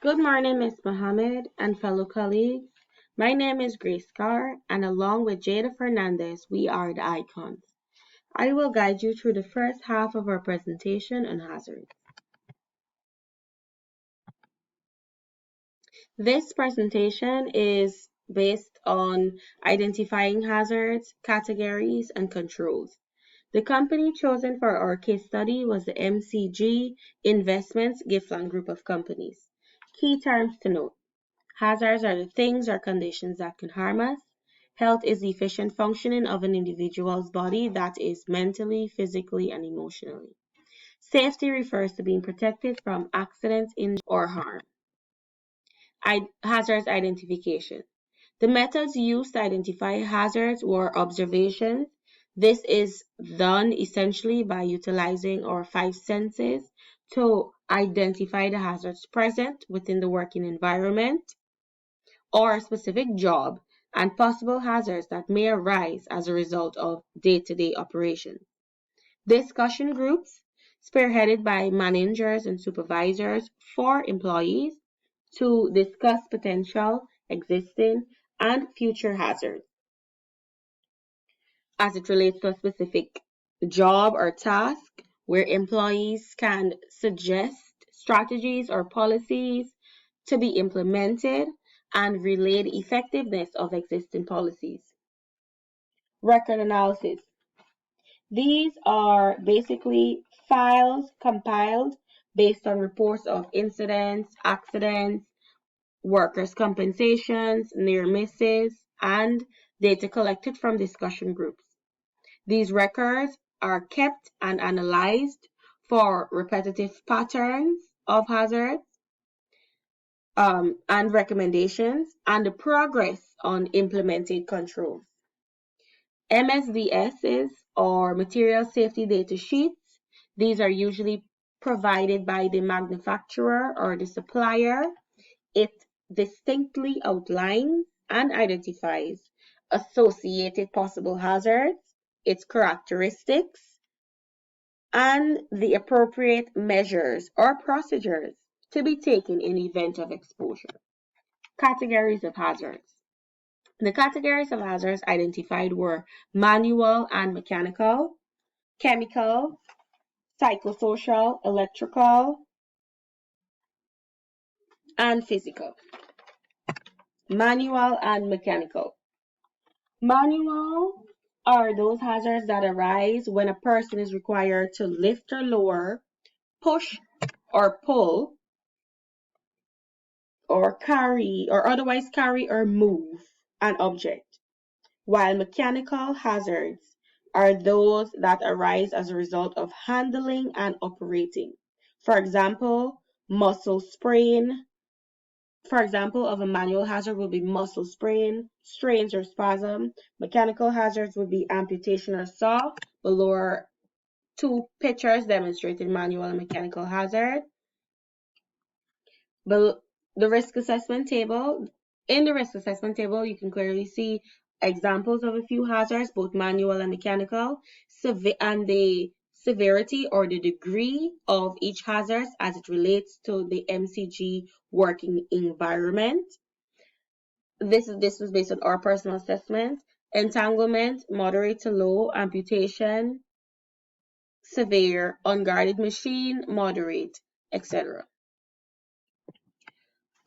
Good morning, Miss Mohammed and fellow colleagues. My name is Grace Carr, and along with Jada Fernandez, we are the Icons. I will guide you through the first half of our presentation on hazards. This presentation is based on identifying hazards, categories, and controls. The company chosen for our case study was the MCG Investments Giftland Group of Companies. Key terms to note. Hazards are the things or conditions that can harm us. Health is the efficient functioning of an individual's body that is mentally, physically, and emotionally. Safety refers to being protected from accidents, injury, or harm. Hazards identification. The methods used to identify hazards were observations. This is done essentially by utilizing our five senses to identify the hazards present within the working environment or a specific job and possible hazards that may arise as a result of day-to-day operations. Discussion groups, spearheaded by managers and supervisors for employees to discuss potential, existing, and future hazards as it relates to a specific job or task, where employees can suggest strategies or policies to be implemented and relay the effectiveness of existing policies. Record analysis. These are basically files compiled based on reports of incidents, accidents, workers' compensations, near misses, and data collected from discussion groups. These records are kept and analyzed for repetitive patterns of hazards and recommendations and the progress on implemented controls. MSDSs or material safety data sheets. These are usually provided by the manufacturer or the supplier. It distinctly outlines and identifies associated possible hazards, its characteristics, and the appropriate measures or procedures to be taken in event of exposure. Categories of hazards. The categories of hazards identified were manual and mechanical, chemical, psychosocial, electrical, and physical. Manual and mechanical. Manual are those hazards that arise when a person is required to lift or lower, push or pull, or carry or otherwise carry or move an object, while mechanical hazards are those that arise as a result of handling and operating. For example, muscle sprain. For example, of a manual hazard would be muscle sprain, strains or spasm. Mechanical hazards would be amputation or saw. Below are two pictures demonstrating manual and mechanical hazard. But the risk assessment table, in the risk assessment table, you can clearly see examples of a few hazards, both manual and mechanical, and the severity or the degree of each hazard as it relates to the MCG working environment. This was based on our personal assessment. Entanglement, moderate to low, amputation, severe, unguarded machine, moderate, etc.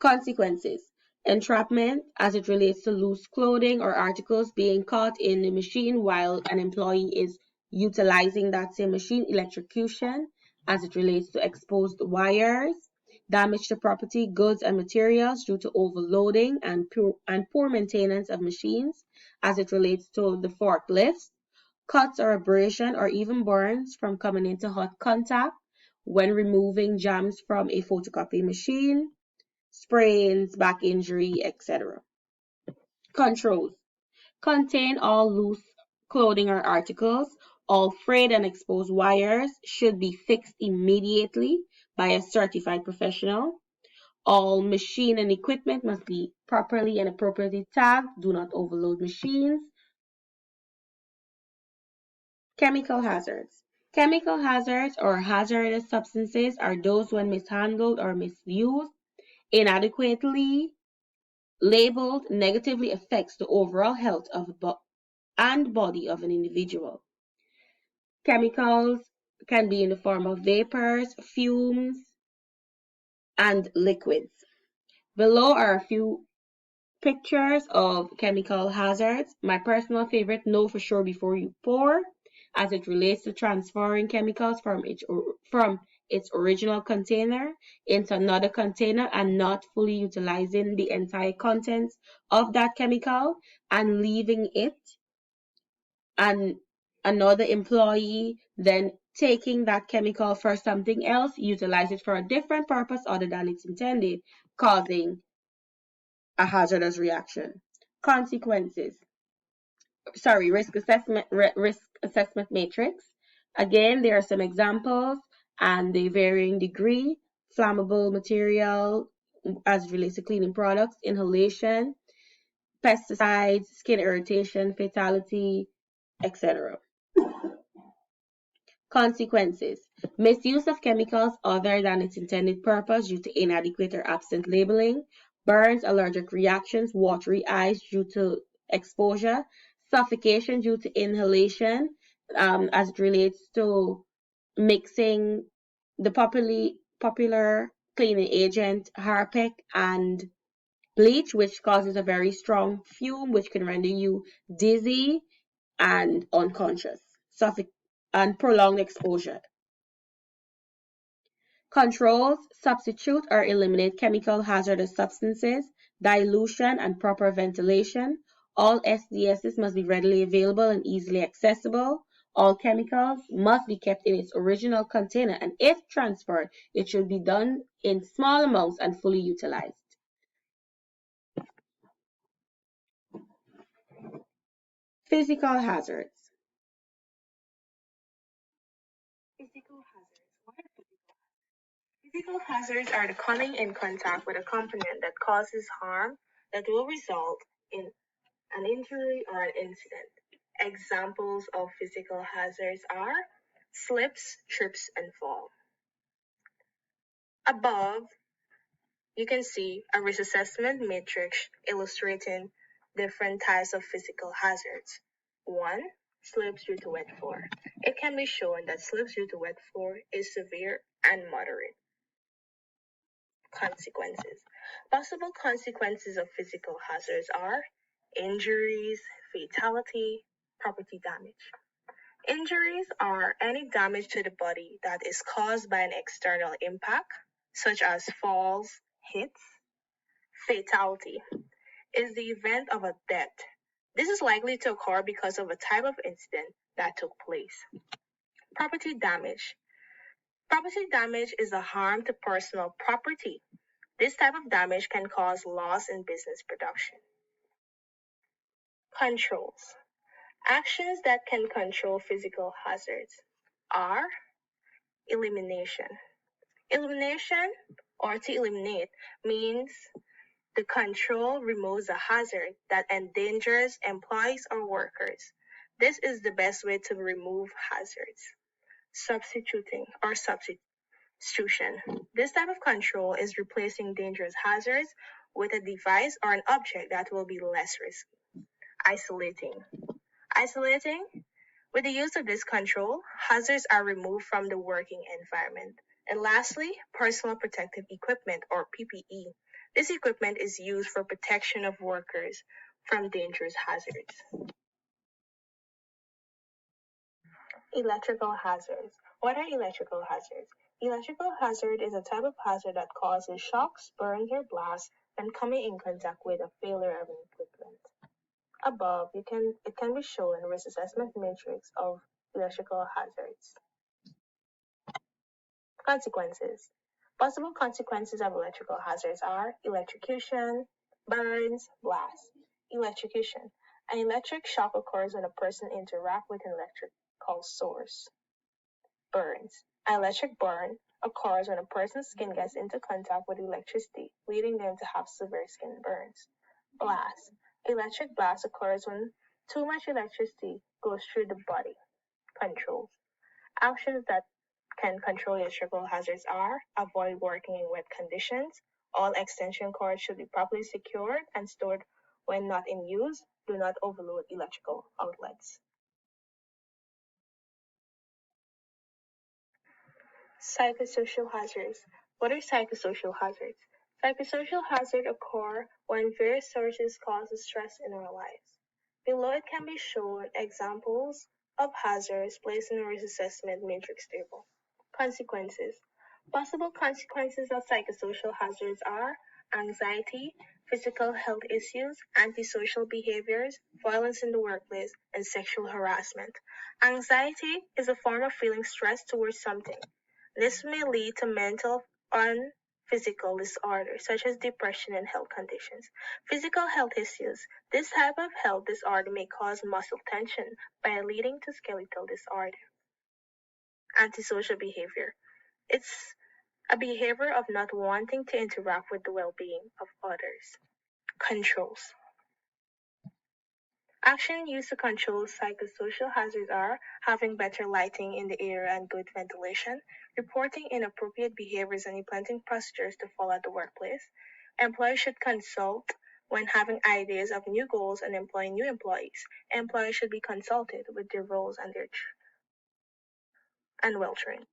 Consequences. Entrapment, as it relates to loose clothing or articles being caught in the machine while an employee is utilizing that same machine. Electrocution, as it relates to exposed wires. Damage to property, goods, and materials due to overloading and poor maintenance of machines, as it relates to the forklifts. Cuts or abrasion or even burns from coming into hot contact when removing jams from a photocopy machine, sprains, back injury, etc. Controls. Contain all loose clothing or articles. All frayed and exposed wires should be fixed immediately by a certified professional. All machine and equipment must be properly and appropriately tagged. Do not overload machines. Chemical hazards. Chemical hazards or hazardous substances are those when mishandled or misused. inadequately labeled negatively affects the overall health of and body of an individual. Chemicals can be in the form of vapors, fumes, and liquids. Below are a few pictures of chemical hazards. My personal favorite, know for sure before you pour, as it relates to transferring chemicals from its original container into another container and not fully utilizing the entire contents of that chemical and leaving it, and another employee then taking that chemical for something else, utilize it for a different purpose other than it's intended, causing a hazardous reaction. Consequences. Sorry, risk assessment matrix. Again, there are some examples and they vary in degree. Flammable material as it relates to cleaning products, inhalation, pesticides, skin irritation, fatality, etc. Consequences. Misuse of chemicals other than its intended purpose due to inadequate or absent labeling. Burns, allergic reactions, watery eyes due to exposure. Suffocation due to inhalation, as it relates to mixing the popular cleaning agent Harpic and bleach, which causes a very strong fume, which can render you dizzy and unconscious. And prolonged exposure. Controls, substitute or eliminate chemical hazardous substances, dilution and proper ventilation. All SDSs must be readily available and easily accessible. All chemicals must be kept in its original container, and if transferred, it should be done in small amounts and fully utilized. Physical hazards. Physical hazards. What are physical hazards? Physical hazards are the coming in contact with a component that causes harm that will result in an injury or an incident. Examples of physical hazards are slips, trips, and fall. Above, you can see a risk assessment matrix illustrating different types of physical hazards. 1. Slips due to wet floor. It can be shown that slips due to wet floor is severe and moderate. Consequences. Possible consequences of physical hazards are injuries, fatality, property damage. Injuries are any damage to the body that is caused by an external impact, such as falls, hits. Fatality is the event of a death. This is likely to occur because of a type of incident that took place. Property damage. Property damage is a harm to personal property. This type of damage can cause loss in business production. Controls. Actions that can control physical hazards are elimination. Elimination, or to eliminate, means the control removes a hazard that endangers employees or workers. This is the best way to remove hazards. Substituting or substitution. This type of control is replacing dangerous hazards with a device or an object that will be less risky. Isolating. Isolating. With the use of this control, hazards are removed from the working environment. And lastly, personal protective equipment or PPE. This equipment is used for protection of workers from dangerous hazards. Electrical hazards. What are electrical hazards? Electrical hazard is a type of hazard that causes shocks, burns, or blasts when coming in contact with a failure of an equipment. Above, it can be shown risk assessment matrix of electrical hazards. Consequences. Possible consequences of electrical hazards are electrocution, burns, blasts. Electrocution. An electric shock occurs when a person interacts with an electrical source. Burns. An electric burn occurs when a person's skin gets into contact with electricity, leading them to have severe skin burns. Blast. Electric blast occurs when too much electricity goes through the body. Controls. Actions that can control electrical hazards are avoid working in wet conditions, All extension cords should be properly secured and stored when not in use. Do not overload electrical outlets. Psychosocial hazards. What are psychosocial hazards? Psychosocial hazards occur when various sources cause stress in our lives. Below it can be shown examples of hazards placed in a risk assessment matrix table. Consequences. Possible consequences of psychosocial hazards are anxiety, physical health issues, antisocial behaviors, violence in the workplace, and sexual harassment. Anxiety is a form of feeling stressed towards something. This may lead to mental and physical disorders such as depression and health conditions. Physical health issues. This type of health disorder may cause muscle tension by leading to skeletal disorder. Antisocial behavior. It's a behavior of not wanting to interact with the well-being of others. Controls. Action used to control psychosocial hazards are having better lighting in the area and good ventilation, reporting inappropriate behaviors and implementing procedures to follow at the workplace. Employees should consult when having ideas of new goals and employing new employees. Employees should be consulted with their roles and well trained.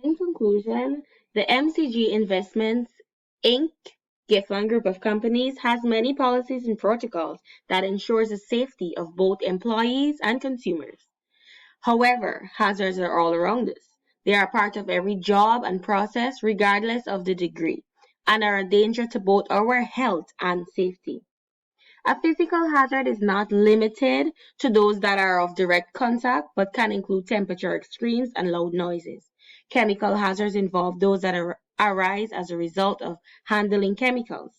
In conclusion, the MCG Investments Inc. Giffman Group of Companies has many policies and protocols that ensures the safety of both employees and consumers. However, hazards are all around us. They are part of every job and process, regardless of the degree, and are a danger to both our health and safety. A physical hazard is not limited to those that are of direct contact, but can include temperature extremes and loud noises. Chemical hazards involve those that arise as a result of handling chemicals.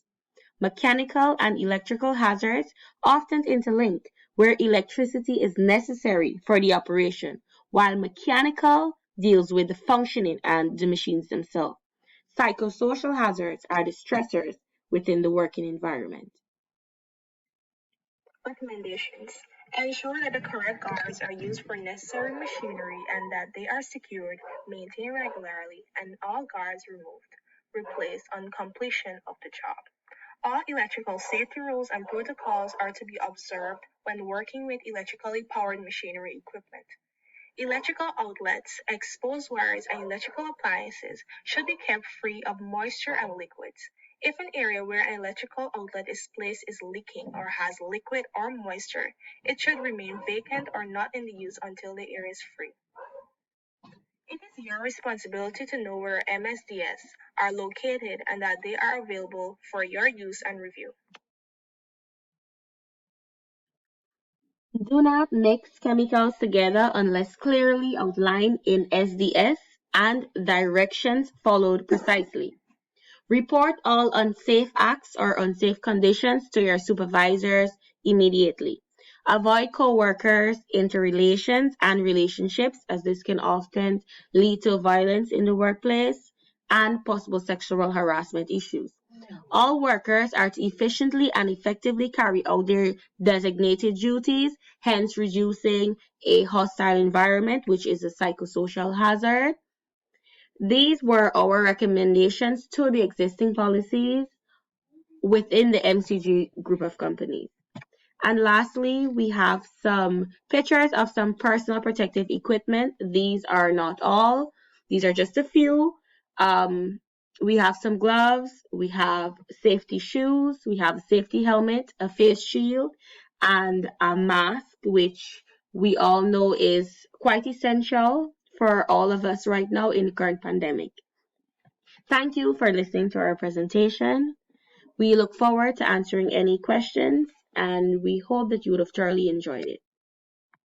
Mechanical and electrical hazards often interlink, where electricity is necessary for the operation, while mechanical deals with the functioning and the machines themselves. Psychosocial hazards are the stressors within the working environment. Recommendations. Ensure that the correct guards are used for necessary machinery and that they are secured, maintained regularly, and all guards replaced on completion of the job. All electrical safety rules and protocols are to be observed when working with electrically powered machinery equipment. Electrical outlets, exposed wires, and electrical appliances should be kept free of moisture and liquids. If an area where an electrical outlet is placed is leaking or has liquid or moisture, it should remain vacant or not in use until the area is free. It is your responsibility to know where MSDS are located and that they are available for your use and review. Do not mix chemicals together unless clearly outlined in SDS and directions followed precisely. Report all unsafe acts or unsafe conditions to your supervisors immediately. Avoid co-workers, interrelations, and relationships, as this can often lead to violence in the workplace and possible sexual harassment issues. All workers are to efficiently and effectively carry out their designated duties, hence reducing a hostile environment, which is a psychosocial hazard. These were our recommendations to the existing policies within the MCG group of companies. And lastly, we have some pictures of some personal protective equipment. These are not all, these are just a few. We have some gloves, we have safety shoes, we have a safety helmet, a face shield, and a mask, which we all know is quite essential for all of us right now in the current pandemic. Thank you for listening to our presentation. We look forward to answering any questions, and we hope that you would have thoroughly enjoyed it.